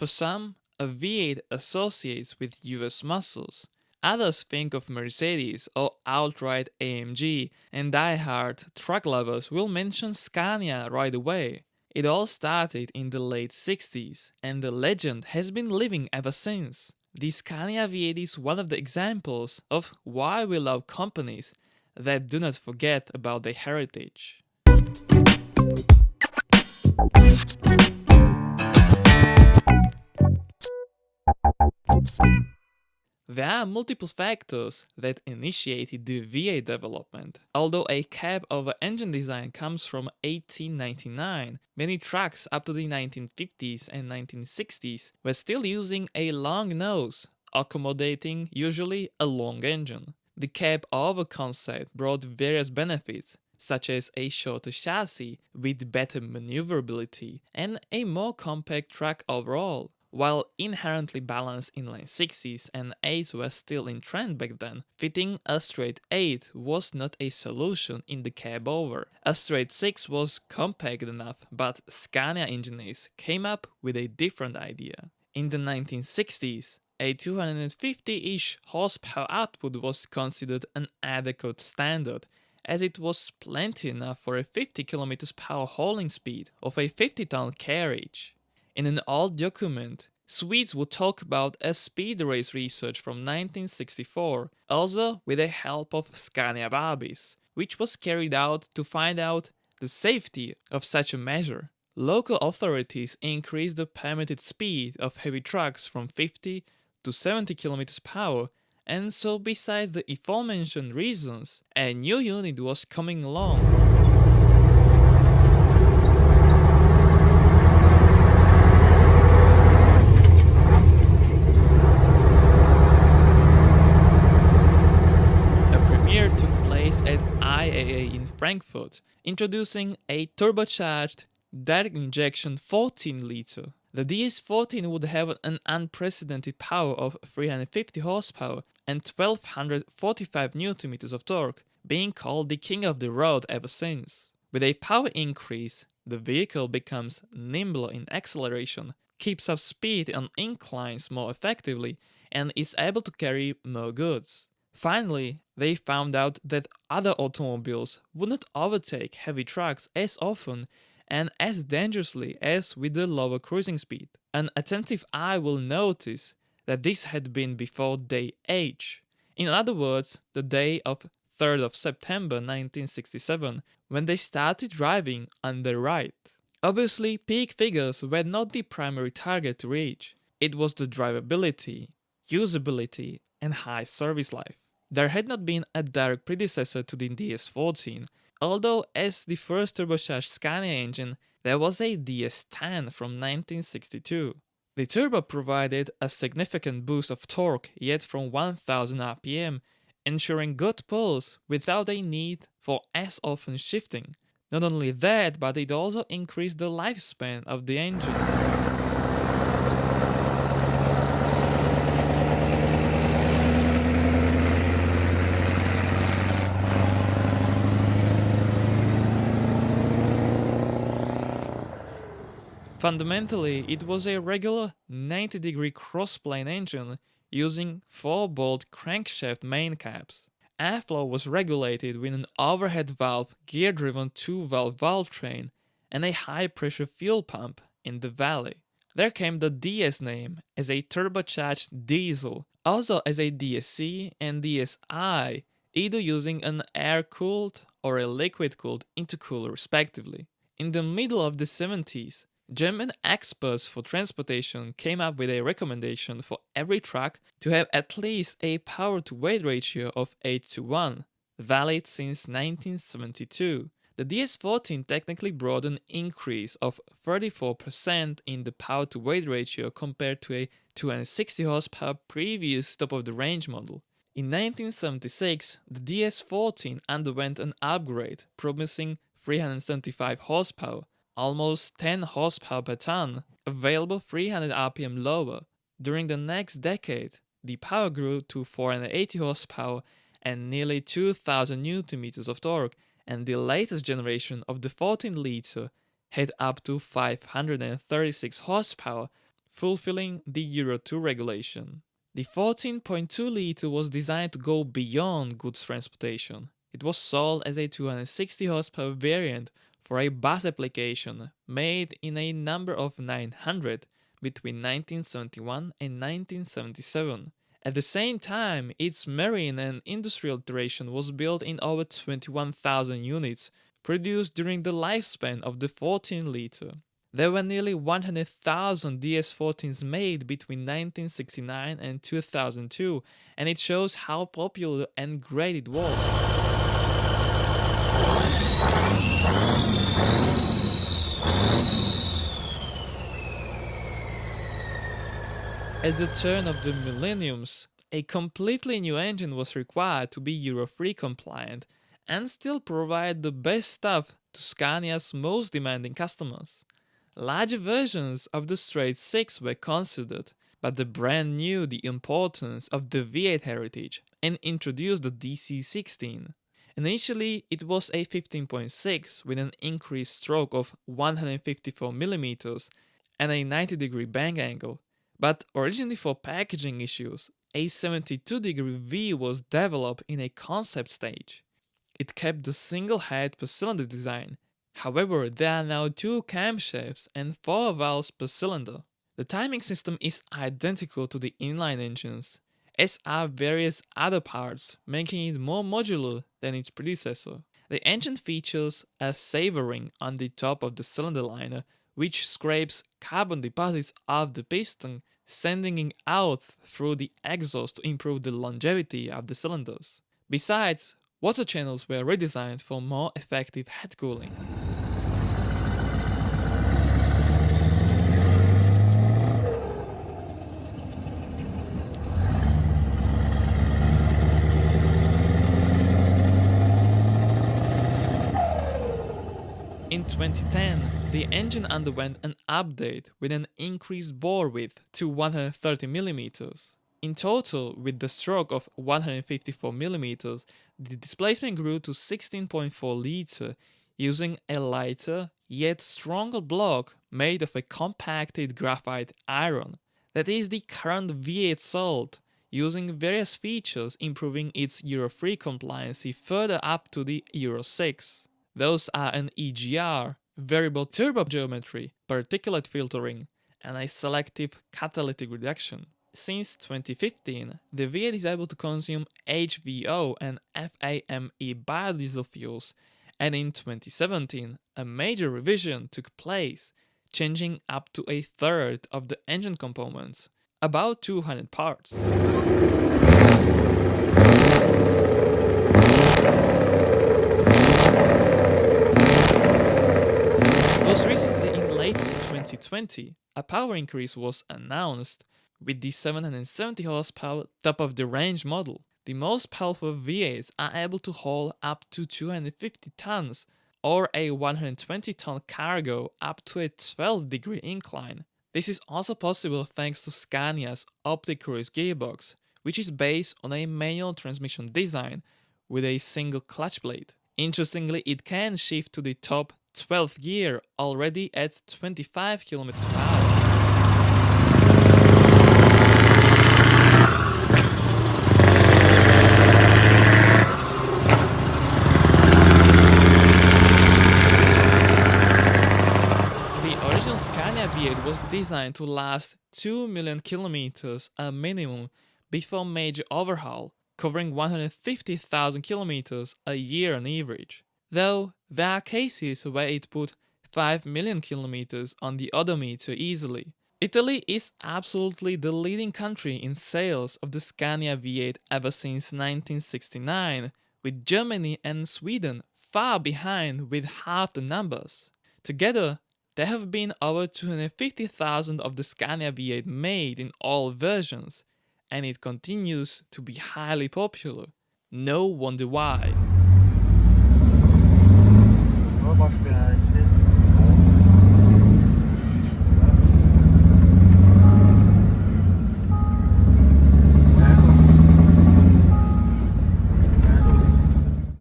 For some, a V8 associates with US muscles. Others think of Mercedes or outright AMG, and die-hard truck lovers will mention Scania right away. It all started in the late 60s, and the legend has been living ever since. The Scania V8 is one of the examples of why we love companies that do not forget about their heritage. There are multiple factors that initiated the V8 development. Although a cab-over-engine design comes from 1899, many trucks up to the 1950s and 1960s were still using a long nose, accommodating usually a long engine. The cab-over concept brought various benefits, such as a shorter chassis with better maneuverability and a more compact truck overall. While inherently balanced inline 6s and 8s were still in trend back then, fitting a straight 8 was not a solution in the cab-over. A straight 6 was compact enough, but Scania engineers came up with a different idea. In the 1960s, a 250-ish horsepower output was considered an adequate standard, as it was plenty enough for a 50 km/h hauling speed of a 50-ton carriage. In an old document, Swedes would talk about a speed race research from 1964, also with the help of Scania Buses, which was carried out to find out the safety of such a measure. Local authorities increased the permitted speed of heavy trucks from 50 to 70 km/h, and so besides the aforementioned reasons, a new unit was coming along. At IAA in Frankfurt, introducing a turbocharged direct injection 14-liter. The DS14 would have an unprecedented power of 350 horsepower and 1245 Nm of torque, being called the king of the road ever since. With a power increase, the vehicle becomes nimbler in acceleration, keeps up speed on inclines more effectively, and is able to carry more goods. Finally, they found out that other automobiles would not overtake heavy trucks as often and as dangerously as with the lower cruising speed. An attentive eye will notice that this had been before day H. In other words, the day of 3rd of September 1967, when they started driving on the right. Obviously, peak figures were not the primary target to reach. It was the drivability, usability, and high service life. There had not been a direct predecessor to the DS14, although as the first turbocharged Scania engine, there was a DS10 from 1962. The turbo provided a significant boost of torque, yet from 1000 rpm, ensuring good pulls without a need for as often shifting. Not only that, but it also increased the lifespan of the engine. Fundamentally, it was a regular 90-degree crossplane engine using 4-bolt crankshaft main caps. Airflow was regulated with an overhead valve gear-driven 2-valve valve train and a high-pressure fuel pump in the valley. There came the DS name as a turbocharged diesel, also as a DSC and DSI, either using an air-cooled or a liquid-cooled intercooler respectively. In the middle of the 70s, German experts for transportation came up with a recommendation for every truck to have at least a power-to-weight ratio of 8:1, valid since 1972. The DS14 technically brought an increase of 34% in the power-to-weight ratio compared to a 260 horsepower previous top-of-the-range model. In 1976, the DS14 underwent an upgrade, promising 375 horsepower, almost 10 horsepower per ton, available 300 rpm lower. During the next decade, the power grew to 480 horsepower and nearly 2000 Nm of torque, and the latest generation of the 14-liter had up to 536 horsepower, fulfilling the Euro 2 regulation. The 14.2-liter was designed to go beyond goods transportation. It was sold as a 260 horsepower variant for a bus application made in a number of 900 between 1971 and 1977. At the same time, its marine and industrial iteration was built in over 21,000 units, produced during the lifespan of the 14-liter. There were nearly 100,000 DS14s made between 1969 and 2002, and it shows how popular and great it was. At the turn of the millenniums, a completely new engine was required to be Euro 3 compliant and still provide the best stuff to Scania's most demanding customers. Larger versions of the straight 6 were considered, but the brand knew the importance of the V8 heritage and introduced the DC16. Initially, it was a 15.6 with an increased stroke of 154mm and a 90-degree bank angle, but originally for packaging issues, a 72-degree V was developed in a concept stage. It kept the single head per cylinder design. However, there are now 2 camshafts and 4 valves per cylinder. The timing system is identical to the inline engines, as are various other parts, making it more modular than its predecessor. The engine features a saver ring on the top of the cylinder liner, which scrapes carbon deposits off the piston, sending it out through the exhaust to improve the longevity of the cylinders. Besides, water channels were redesigned for more effective head cooling. In 2010, the engine underwent an update with an increased bore width to 130mm. In total, with the stroke of 154mm, the displacement grew to 16.4 liters, using a lighter yet stronger block made of a compacted graphite iron. That is the current V8 sold, using various features improving its Euro 3 compliancy further up to the Euro 6. Those are an EGR, variable turbo geometry, particulate filtering, and a selective catalytic reduction. Since 2015, the V8 is able to consume HVO and FAME biodiesel fuels, and in 2017, a major revision took place, changing up to a third of the engine components, about 200 parts. Most recently, in late 2020, a power increase was announced with the 770 horsepower top-of-the-range model. The most powerful V8s are able to haul up to 250 tons or a 120-ton cargo up to a 12-degree incline. This is also possible thanks to Scania's Opti-Cruise gearbox, which is based on a manual transmission design with a single clutch blade. Interestingly, it can shift to the top 12th gear already at 25 km per hour. The original Scania V8 was designed to last 2 million kilometers a minimum before major overhaul, covering 150,000 kilometers a year on average. Though there are cases where it put 5 million kilometers on the odometer easily. Italy is absolutely the leading country in sales of the Scania V8 ever since 1969, with Germany and Sweden far behind with half the numbers. Together, there have been over 250,000 of the Scania V8 made in all versions, and it continues to be highly popular. No wonder why.